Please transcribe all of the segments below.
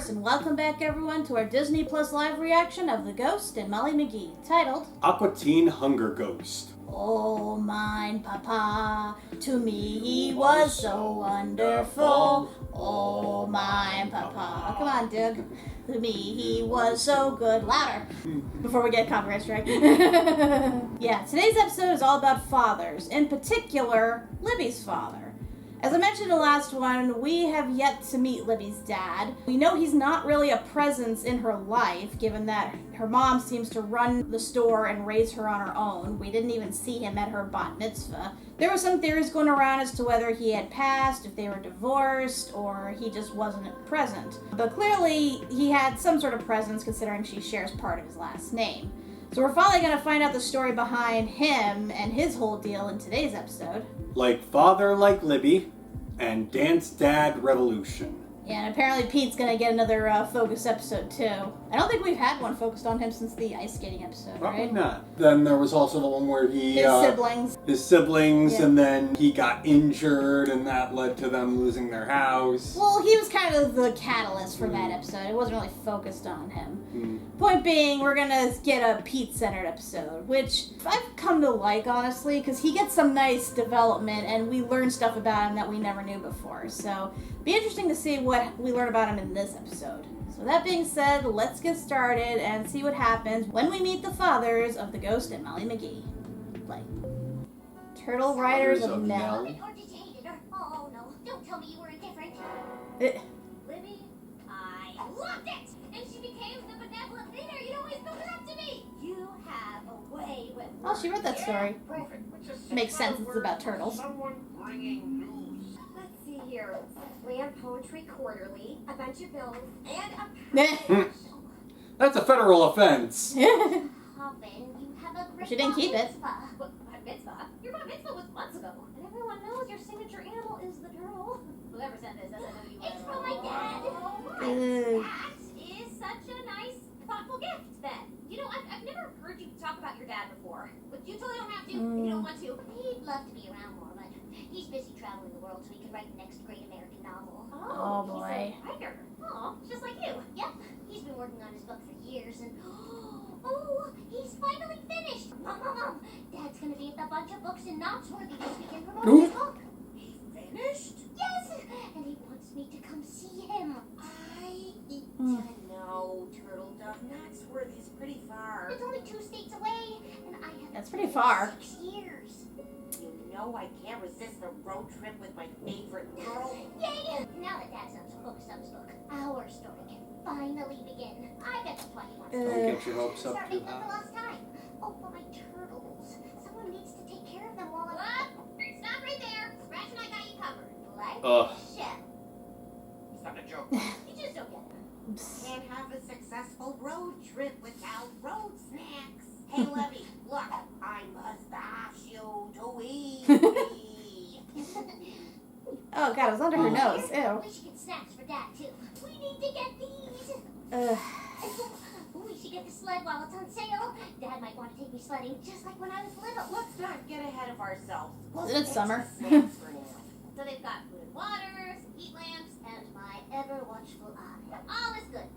Stein-Torres, and welcome back everyone to our Disney Plus live reaction of the Ghost and Molly McGee, titled Aqua Teen Hunger Ghost. Oh, mine papa, to me he was so wonderful. Oh, mine papa. Come on, Doug. To me he was so good. Louder. Before we get copyright strike. Yeah, today's episode is all about fathers, in particular, Libby's father. As I mentioned in the last one, we have yet to meet Libby's dad. We know he's not really a presence in her life, given that her mom seems to run the store and raise her on her own. We didn't even see him at her bat mitzvah. There were some theories going around as to whether he had passed, if they were divorced, or he just wasn't present. But clearly, he had some sort of presence considering she shares part of his last name. So we're finally going to find out the story behind him and his whole deal in today's episode. Like Father Like Libby and Dance Dad Revolution. Yeah, and apparently Pete's going to get another focus episode too. I don't think we've had one focused on him since the ice skating episode, Probably right? not. Then there was also the one where he... His siblings. Yeah. And then he got injured, and that led to them losing their house. Well, he was kind of the catalyst for that episode. It wasn't really focused on him. Point being, we're going to get a Pete-centered episode, which I've come to like, honestly, because he gets some nice development, and we learn stuff about him that we never knew before. So, be interesting to see what we learn about him in this episode. So that being said, let's get started and see what happens when we meet the fathers of the Ghost and Molly McGee. Play. Turtle Riders of Nell. Oh no, don't tell me you were indifferent. Libby, I loved it! And she became the benevolent leader you'd always built it up to be! You have a way with... Oh, she wrote that story. Perfect. Makes sense, it's about turtles. Someone bringing news. Let's see here. Land Poetry Quarterly, a bunch of bills, and a... That's a federal offense. Hoppin', you have a great She didn't keep it. What mitzvah? Your bar mitzvah was months ago. And everyone knows your signature animal is the turtle. Whoever sent this doesn't know you. It's from my dad. That is such a nice, thoughtful gift, then. You know, I've never heard you talk about your dad before. But you totally don't have to if you don't want to. He'd love to be around more, but he's busy traveling the world so he can write the next great American novel. Oh, boy. He's a writer. Oh, just like you. Yep. He's been working on his book for years and... Oh, he's finally finished. Mom, Dad's gonna be at the bunch of books in Knoxworthy this weekend promoting his book. He finished? Yes, and he wants me to come see him. No, Turtle Dove. Knoxworthy's pretty far. It's only 2 states away, and I have... That's pretty far. 6 years. You know I can't resist a road trip with my favorite girl. Yay! Now that Dad's done focused on his book, our story can finally begin. I bet that's why he wants to. Don't get your hopes up Start too making up high. for lost time. Oh, but my turtles. Someone needs to take care of them while I'm... What? Stop right there. Scratch and I got you covered. Like shit. It's not a joke. You just don't get it. Can't have a successful road trip without road snacks. Hey, Libby, look, I must ask you to eat me. Oh, God, it was under her nose. Ew. We should get snacks for Dad, too. We need to get these. We should get the sled while it's on sale. Dad might want to take me sledding just like when I was little. Let's not get ahead of ourselves. Isn't it summer? Snacks for now. So they've got food and water, some heat lamps, and my ever-watchful eye. All is good.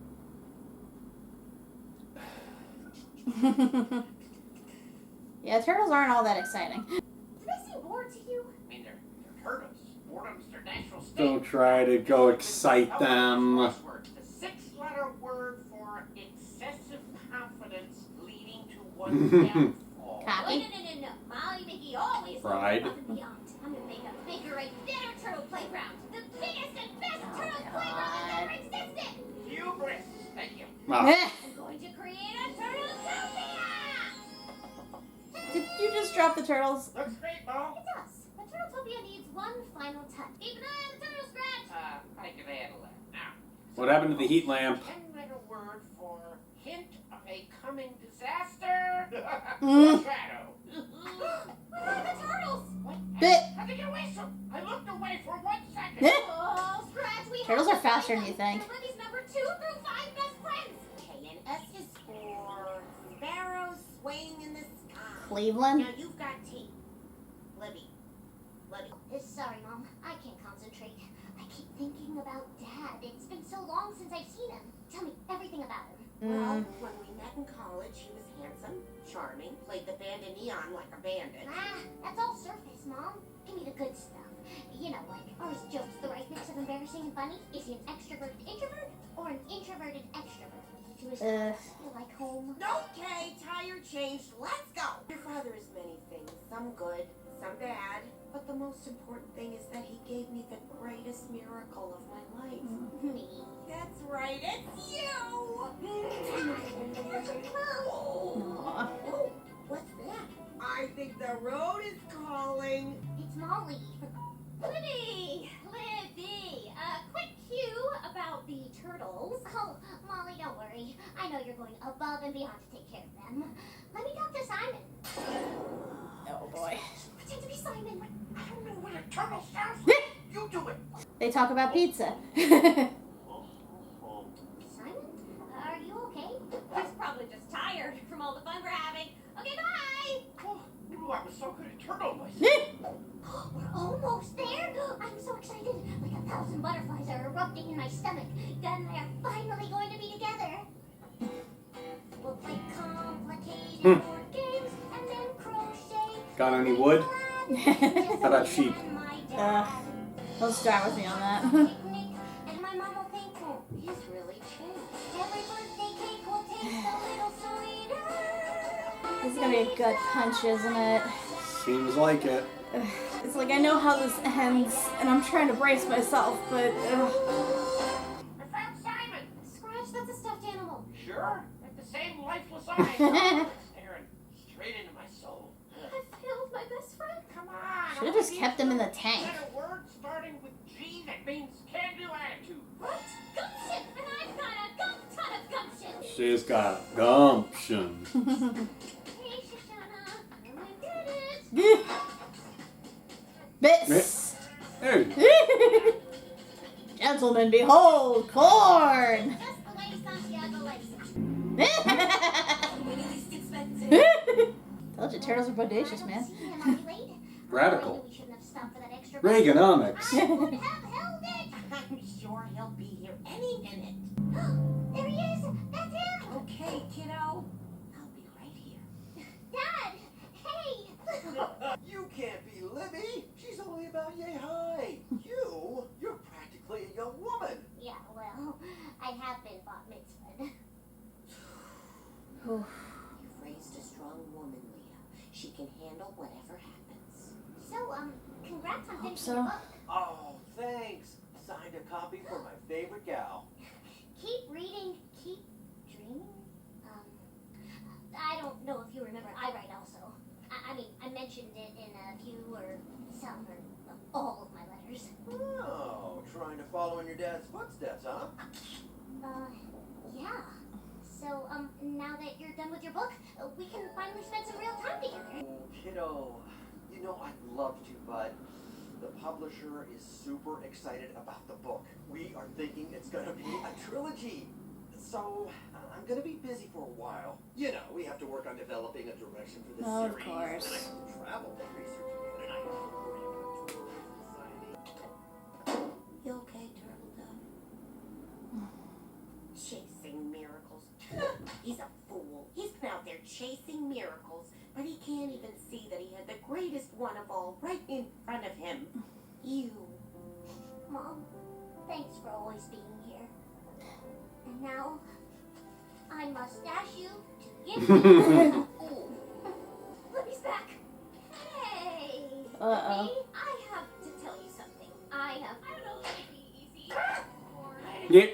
Yeah, turtles aren't all that exciting. Do they seem bored to you? I mean, they're turtles. Boredom's their natural state. Don't try to go excite them. The 6-letter word for excessive confidence leading to one's downfall. Copy. No. Molly McGee always Pride. goes above and beyond. I'm gonna make her a better turtle playground. The biggest and best turtle playground that's ever existed. Hubris. Thank you. Wow. I'm going to create a turtletopia! Did you just drop the turtles? Looks great, Bo. It does. The turtletopia needs one final touch. Keep an eye on the turtle scratch! I can handle that. Now, What happened to the heat lamp? 10-letter word for hint of a coming disaster. Mm. Shadow. Where are the turtles? What? Bit. How'd they get away so? I looked away for 1 second. Bit. Oh, Scratch, we Turtles have are to faster find than you them. think. They're Libby's number 2 through 5 best friends. Okay, and S is for sparrows swaying in the sky. Cleveland? Now you've got T. Libby. Sorry, Mom. I can't concentrate. I keep thinking about Dad. It's been so so long since I've seen him. Tell me everything about him. Well, when we met in college, he was handsome, charming, played the band in neon like a bandit. Ah, that's all surface, Mom. Give me the good stuff. You know, like, are his jokes the right mix of embarrassing and funny? Is he an extroverted introvert or an introverted extrovert? Do his thoughts feel like home? Okay, tire changed. Let's go. Your father is many things, some good, some bad. But the most important thing is that he gave me the greatest miracle of my life. Me. That's right, it's you! Aw. Oh, what's that? I think the road is calling. It's Molly. Libby! Libby! Quick cue about the turtles. Oh, Molly, don't worry. I know you're going above and beyond to take care of them. Let me talk to Simon. Oh boy. Pretend to be Simon. I don't know what a turtle sounds like. You do it. They talk about pizza. Simon? Are you okay? He's probably just tired from all the fun we're having. Okay, bye! Oh, I was so good at turtle noises. We're almost there! I'm so excited! Like 1,000 butterflies are erupting in my stomach. Dad and I are finally going to be together. We'll play complicated board games and then crochet. Got any wood? How about sheep? He'll start with me on that. And my mom will think, oh, he's really changed. Every birthday cake will taste a little sweeter. This is gonna be a gut punch, isn't it? Seems like it. It's like I know how this ends, and I'm trying to brace myself, but I found Simon. Scratch, that's a stuffed animal. Sure, with the same lifeless eyes. Staring straight into my soul. I failed my best friend. Come on. should have just kept him in the tank. Is that a word starting with G that means can-do attitude? What? Gumption! And I've got a gump ton of gumption. She's got gumption. Hey, Shoshana. We did it. Bits. Hey. Gentlemen, behold, corn. Just the way Santiago likes it. Told you, turtles are bodacious, man. Radical. We shouldn't have stopped for that extra Reaganomics. I would have held it. I'm sure he'll be here any minute. There he is. That's him. Okay, kiddo. I'll be right here. Dad. Hey. You can't be Libby. She's only about yay high. You're practically a young woman. Yeah, well, I have been bat mitzvahed. You've raised a strong woman, Leah. She can handle whatever happens. So, congrats on finishing so. your book. Oh, thanks. Signed a copy for my favorite gal. Keep reading, keep dreaming. I don't know if you remember, I write also. I mean, I mentioned it in a few or some or all of my letters. Oh, trying to follow in your dad's footsteps, huh? Yeah. So, now that you're done with your book, we can finally spend some real time together. Oh, kiddo. You know, I'd love to, but the publisher is super excited about the book. We are thinking it's going to be a trilogy. So, I'm going to be busy for a while. You know, we have to work on developing a direction for this Of series. course. And I have to travel and research again, and I have to worry about tourism society. You okay, Turtle Dove? Chasing miracles. He's a fool. He's been out there chasing miracles, but he can't even see that he had the greatest one of all right in front of him. You. Mom, thanks for always being here. And now, I must ask you to give me Libby's back. Hey. Uh-oh. Libby, I have to tell you something. I don't know if it'd be easy. Or... Yeah.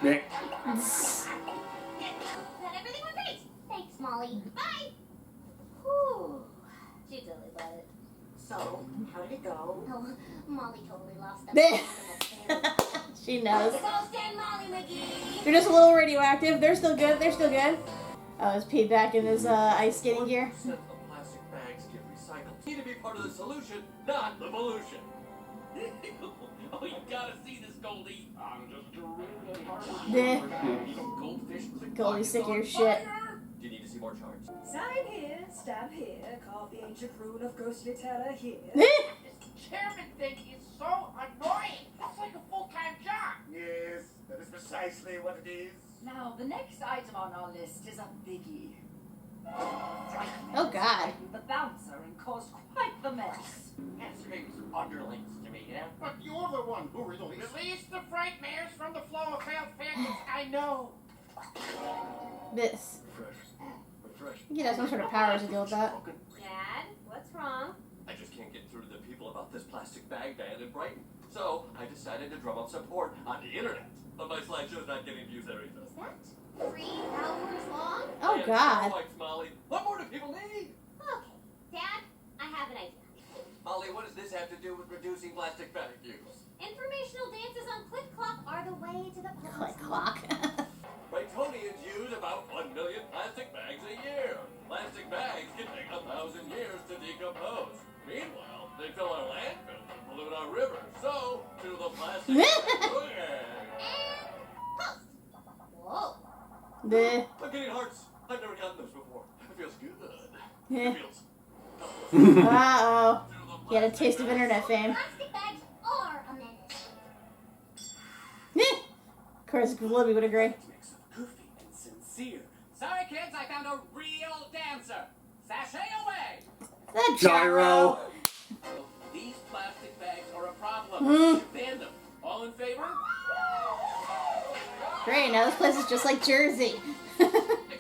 Yeah. That everything went great. Thanks, Molly. Bye. Whew. She totally got it. So, how did it go? Oh, Molly totally lost them. She knows. Ghost and Molly McGee. They're just a little radioactive. They're still good. They're still good. Oh, he's peed back in his ice skating gear. 1% of plastic bags get recycled. Need to be part of the solution, not the pollution. Oh, you gotta see this, Goldie. I'm just a really hard Bleh. Goldfish click Goldie, stick your shit. Do you need to see more charts? Sign here, stamp here, carve the ancient rune of ghostly terror here. This chairman thing is so annoying. It's like a full-time job. Yeah, precisely what it is. Now, the next item on our list is a biggie. Oh, God. The bouncer and caused quite the mess. That screams underlings to me, you know? But you're the one who released. Release the frightmares from the flow of failed fantasies. I know. This. Refresh. He has some sort of powers to deal with that. Dad, what's wrong? I just can't get through to the people about this plastic bag ban in Brighton. So I decided to drum up support on the internet. But my slideshow's not getting views there either. Is that 3 hours long? Oh, Man, God. Thanks, Molly. What more do people need? Okay, Dad, I have an idea. Molly, what does this have to do with reducing plastic bag use? Informational dances on Clip Clop are the way to the Click clock. Brightonians use about 1 million plastic bags a year. Plastic bags can take 1,000 years to decompose. Meanwhile, they fill our landfills and pollute our rivers. So, to the plastic bag. Post. Whoa. Bleh. I'm getting hearts. I've never gotten those before. It feels good. Yeah. It feels... Uh-oh. He had a taste of internet fame. Plastic bags are a menace. Of course, Libby would agree. Mix of goofy and sincere. Sorry, kids, I found a real dancer. Sashay away. That Gyro. These plastic bags are a problem. Mm. Ban them. All in favor? Great, now this place is just like Jersey. I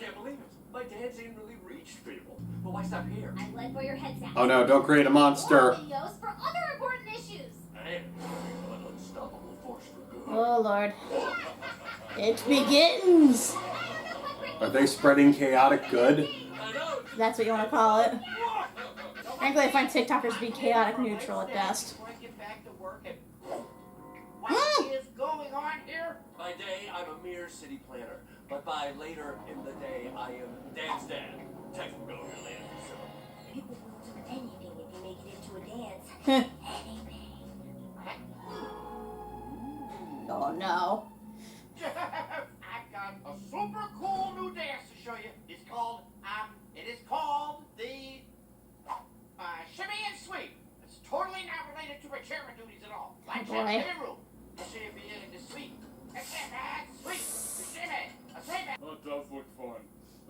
can't believe it. My dancing really reached people. But why stop here? I like where your head's at. Oh no, don't create a monster. More videos for other important issues. Man, an unstoppable force for good. Oh, Lord. It begins. Are they spreading chaotic good? I know. That's what you want to call it. Frankly, I find TikTokers to be chaotic neutral at best. Before I get back to work and... What is going on here? By day, I'm a mere city planner. But by later in the day, I am Dan's dad. Technical land. So. People will do anything if you make it into a dance. Anything. Oh, no. I've got a super cool new dance to show you. It is called the shimmy and sweep. It's totally not related to my chairman duties at all. Like boy. living room. The shimmy and the sweep. A shimmy, sweep, the shimmy, a sweep. That does look fun.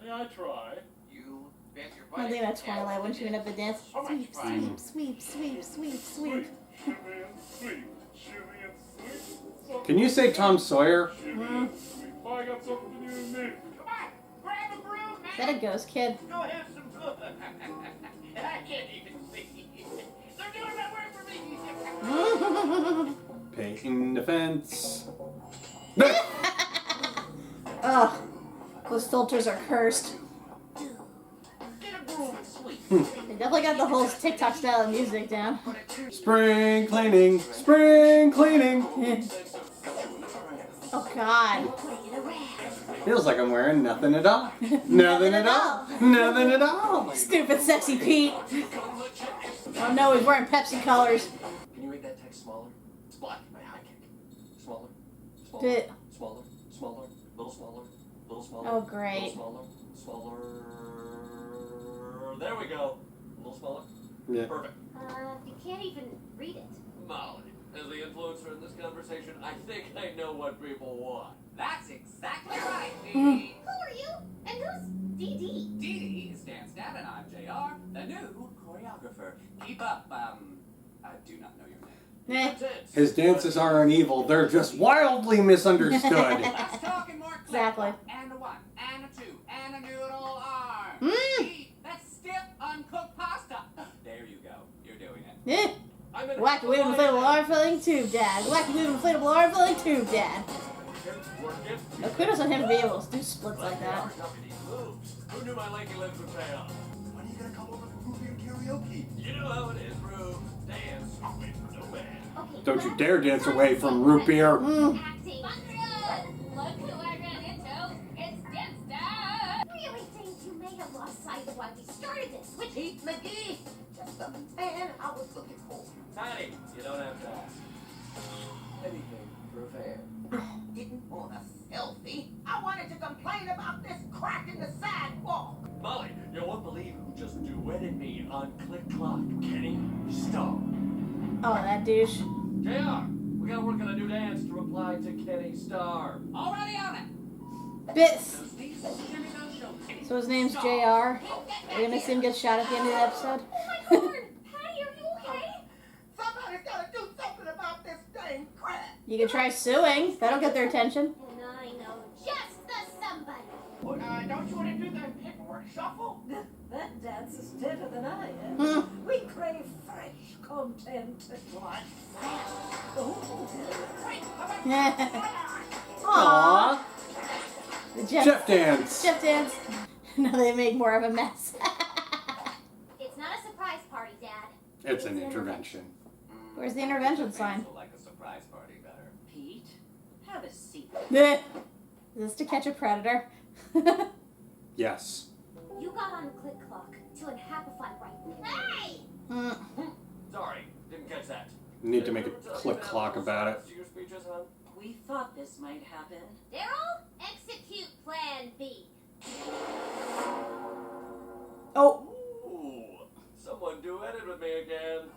May I try? You bet your I butt. think that's Twilight when she went up the dance. So much Sweep, fun. sweep, sweep, sweep, sweep, sweep. Shimmy and sweep. Shimmy and sweep. Can you say Tom Sawyer? Shimmy and sweep. I got something to do with me. Come on, grab a broom, man. Is that a ghost kid? Go have some fun. I can't even see. They're doing my work for me. Painting the fence. Ugh. Those filters are cursed. Get a broom and sweep. They definitely got the whole TikTok style of music down. Spring cleaning. Spring cleaning. Oh, God. Feels like I'm wearing nothing at all. Nothing at all. Nothing at all. Stupid sexy Pete. Oh, no, he's wearing Pepsi colors. Can you make that text smaller? It's black. My high kick. Smaller. Smaller. Bit. Smaller. Smaller. Little smaller. Little smaller. Oh, great. Little smaller. Smaller. There we go. A little smaller. Yeah. Perfect. You can't even read it. Molly, as the influencer in this conversation, I think I know what people want. That's exactly right, Hmm. Dee. Who are you? And who's DD? Dee is Dan's dad and I'm JR, the new choreographer. Keep up, I do not know your name. Eh, His dances aren't evil, they're just wildly misunderstood. Let's talk in more Exactly. Mm. And a 1, and a 2, and a noodle arm. Mm. Dee, that's stiff, uncooked pasta. There you go. You're doing it. eh. I'm in Whack with inflatable arm filling tube, Dad. Whack with inflatable arm filling tube, Dad. No kudos on him to be able to do splits like that. Who knew my lanky limbs would pay off? When are you gonna come over for root beer karaoke? You know how it is, Rube. Dance, wait for no man. Okay. Don't you dare dance away from root beer. Mm. Acting. Look who I ran into. It's Dance Dad. Really think you may have lost sight of why we started this with Pete McGee. Just the man I was looking for. Tiny, you don't have to ask. Anything for a fan. Didn't want a selfie. I wanted to complain about this crack in the sidewalk. Molly, you won't believe who just duetted me on Clip Clop. Kenny Starr. Oh, that douche. JR, we gotta work on a new dance to reply to Kenny Starr. Already Bis. So his name's JR. Are we gonna see him get shot at the end of the episode? Oh my lord! Patty, are you okay? Somebody's gotta do something about this dang crap. You could try suing. That'll get their attention. I know just the somebody. Well, don't you want to do the paperwork shuffle? That dance is deader than I am. We crave fresh content. What? Oh. Aww. The Jeff dance. Jeff dance. Now they make more of a mess. It's not a surprise party, Dad. It's an intervention. Where's the intervention sign? I like a surprise party better. Pete, have a seat. Is this to catch a predator? Yes. You got on Clip Clop to Amphibia, right? Hey! Sorry, didn't catch that. Need to make a click clock about it. Your speeches, hon? We thought this might happen. Daryl, execute Plan B. Oh. Ooh, someone duetted with me again.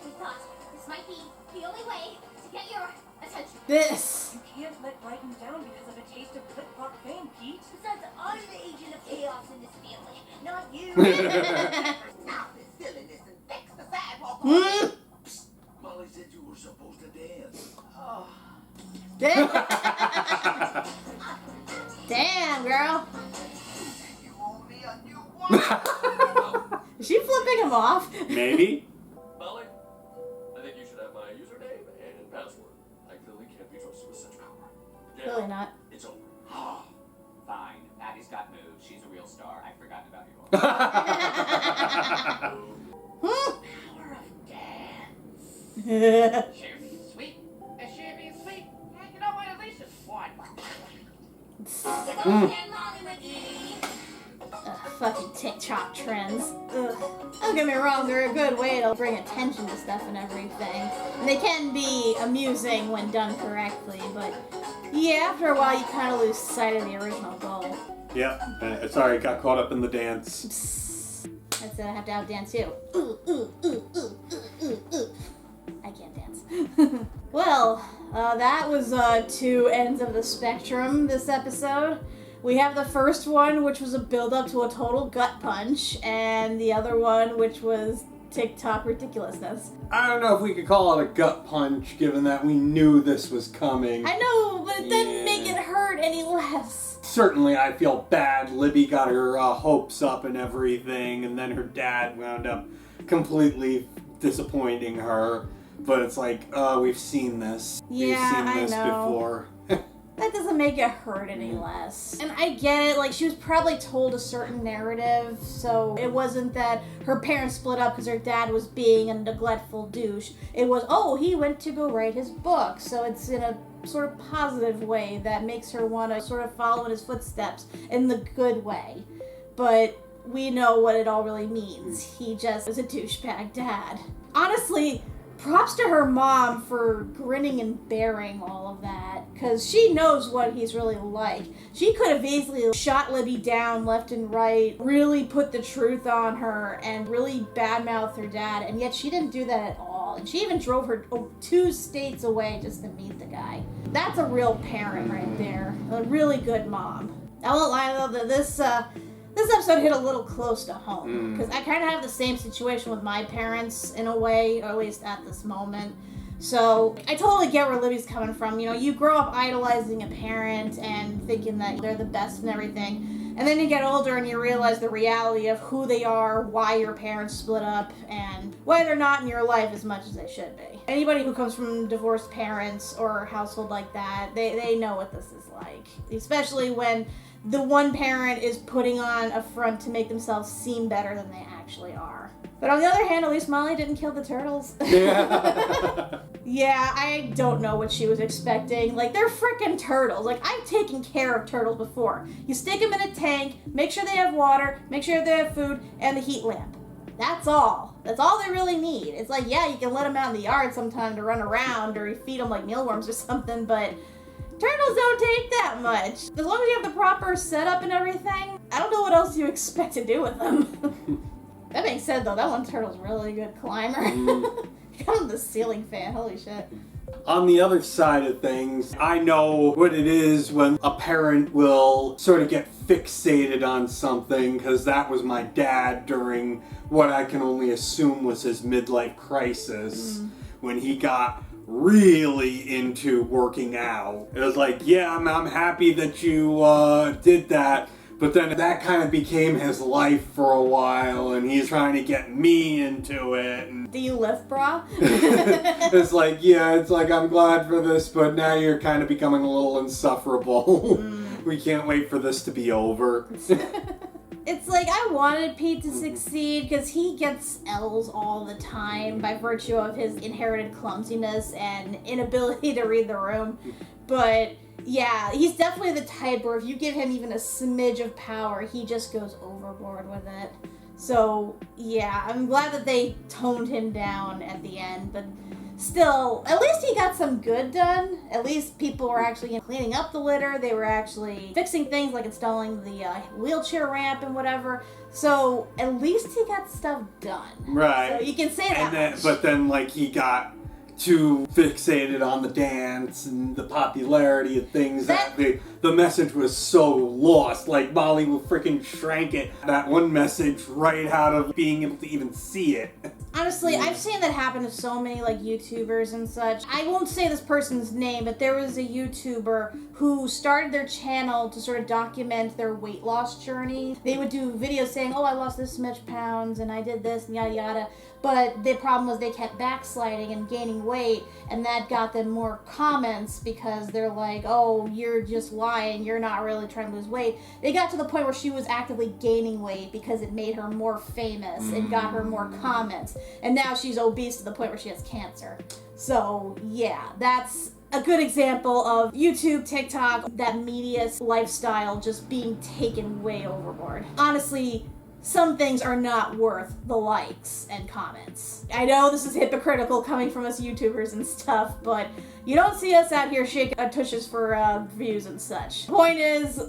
We thought this might be the only way to get your attention. This. You can't let Brighton down because of a taste of Clip Clop fame, Pete. Besides, I'm the agent of chaos in this family, not you. Stop this silliness and fix the sidewalk. Molly said you were supposed to dance. Damn, girl. You owe me a new one. Is she flipping him off? Maybe. Molly, I think you should have my username and password. I clearly can't be trusted with such power. Yeah, Really not. it's over. Fine. Patty's got moves. She's a real star. I've forgotten about you all. Power of dance. Sure be sweet. Sure be sweet. And you know what? At least it's one. Ghost and Molly McGee. Fucking TikTok trends. Ugh. Don't get me wrong, they're a good way to bring attention to stuff and everything. And they can be amusing when done correctly, but yeah, after a while you kind of lose sight of the original goal. Yep. Sorry, got caught up in the dance. Psst. That's it, I have to outdance you. Ooh, ooh, ooh, ooh, ooh, ooh, ooh. I can't dance. Well, that was two ends of the spectrum this episode. We have the first one, which was a build-up to a total gut punch, and the other one, which was TikTok ridiculousness. I don't know if we could call it a gut punch, given that we knew this was coming. I know, but it didn't make it hurt any less. Certainly, I feel bad. Libby got her hopes up and everything, and then her dad wound up completely disappointing her. But it's like, we've seen this. Yeah, we've seen this before. That doesn't make it hurt any less. And I get it, like, she was probably told a certain narrative, so it wasn't that her parents split up because her dad was being a neglectful douche. It was, oh, he went to go write his book, so it's in a sort of positive way that makes her want to sort of follow in his footsteps in the good way. But we know what it all really means. He just was a douchebag dad. Honestly, props to her mom for grinning and bearing all of that, because she knows what he's really like. She could have easily shot Libby down left and right, really put the truth on her, and really badmouthed her dad, and yet she didn't do that at all. And she even drove her 2 states away just to meet the guy. That's a real parent right there. A really good mom. I won't lie though, that this episode hit a little close to home, because I kind of have the same situation with my parents in a way, or at least at this moment. So I totally get where Libby's coming from. You know, you grow up idolizing a parent and thinking that they're the best and everything, and then you get older and you realize the reality of who they are, why your parents split up, and why they're not in your life as much as they should be. Anybody who comes from divorced parents or a household like that, they know what this is like, especially when the one parent is putting on a front to make themselves seem better than they actually are. But on the other hand, at least Molly didn't kill the turtles. Yeah. Yeah, I don't know what she was expecting. Like, they're freaking turtles. Like, I've taken care of turtles before. You stick them in a tank, make sure they have water, make sure they have food, and the heat lamp. That's all. That's all they really need. It's like, yeah, you can let them out in the yard sometime to run around, or you feed them like mealworms or something, but turtles don't take that much. As long as you have the proper setup and everything, I don't know what else you expect to do with them. That being said, though, that one turtle's a really good climber. He got on the ceiling fan, holy shit. On the other side of things, I know what it is when a parent will sort of get fixated on something, because that was my dad during what I can only assume was his midlife crisis, when he got really into working out. It was like, yeah, I'm happy that you did that. But then that kind of became his life for a while, and he's trying to get me into it. And do you lift, bra? it's like, yeah, it's like, I'm glad for this, but now you're kind of becoming a little insufferable. We can't wait for this to be over. It's like, I wanted Pete to succeed because he gets L's all the time by virtue of his inherited clumsiness and inability to read the room. But yeah, he's definitely the type where if you give him even a smidge of power, he just goes overboard with it. So yeah, I'm glad that they toned him down at the end, but still, at least he got some good done. At least people were actually cleaning up the litter. They were actually fixing things like installing the wheelchair ramp and whatever. So at least he got stuff done. Right. So you can say that. Then, but then, like, he got too fixated on the dance and the popularity of things that the message was so lost. Like, Molly will freaking shrank it, that one message, right out of being able to even see it. Honestly, I've seen that happen to so many, like, YouTubers and such. I won't say this person's name, but there was a YouTuber who started their channel to sort of document their weight loss journey. They would do videos saying, oh, I lost this much pounds, and I did this, and yada yada. But the problem was they kept backsliding and gaining weight, and that got them more comments because they're like, oh, you're just lying, you're not really trying to lose weight. They got to the point where she was actively gaining weight because it made her more famous and got her more comments. And now she's obese to the point where she has cancer. So yeah, that's a good example of YouTube, TikTok, that media lifestyle just being taken way overboard. Honestly, some things are not worth the likes and comments. I know this is hypocritical coming from us YouTubers and stuff, but you don't see us out here shaking our tushes for views and such. Point is,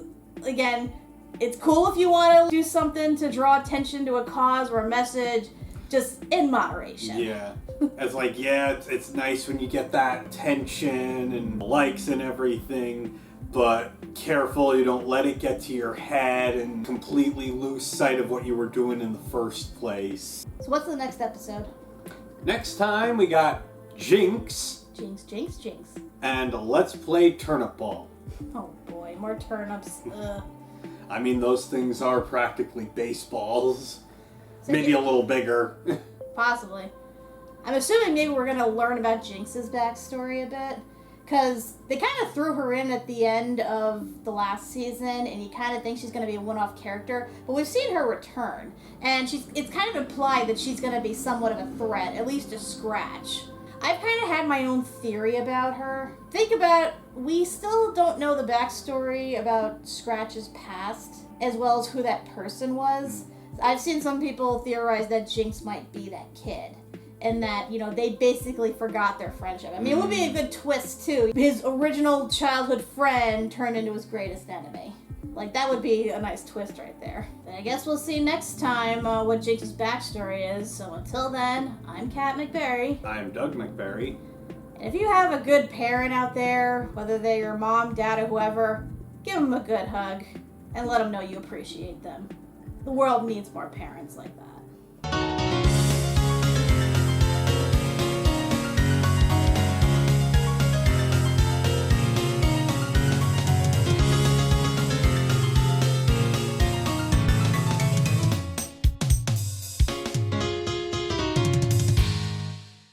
again, it's cool if you want to do something to draw attention to a cause or a message, just in moderation. Yeah. It's like, yeah, it's nice when you get that attention and likes and everything, but careful you don't let it get to your head and completely lose sight of what you were doing in the first place. So what's the next episode? Next time we got Jinx. Jinx, Jinx, Jinx. And Let's Play Turnip Ball. Oh boy, more turnips. Ugh. I mean, those things are practically baseballs. So Maybe a little bigger. Possibly. I'm assuming maybe we're going to learn about Jinx's backstory a bit. Because they kind of threw her in at the end of the last season, and you kind of think she's going to be a one-off character. But we've seen her return, and it's kind of implied that she's going to be somewhat of a threat, at least a scratch. I've kind of had my own theory about her. Think about, we still don't know the backstory about Scratch's past, as well as who that person was. I've seen some people theorize that Jinx might be that kid. And that, you know, they basically forgot their friendship. I mean, it would be a good twist, too. His original childhood friend turned into his greatest enemy. Like, that would be a nice twist right there. But I guess we'll see next time what Jinx's backstory is. So until then, I'm Kat MacBerrie. I'm Doug MacBerrie. And if you have a good parent out there, whether they're your mom, dad, or whoever, give them a good hug and let them know you appreciate them. The world needs more parents like that.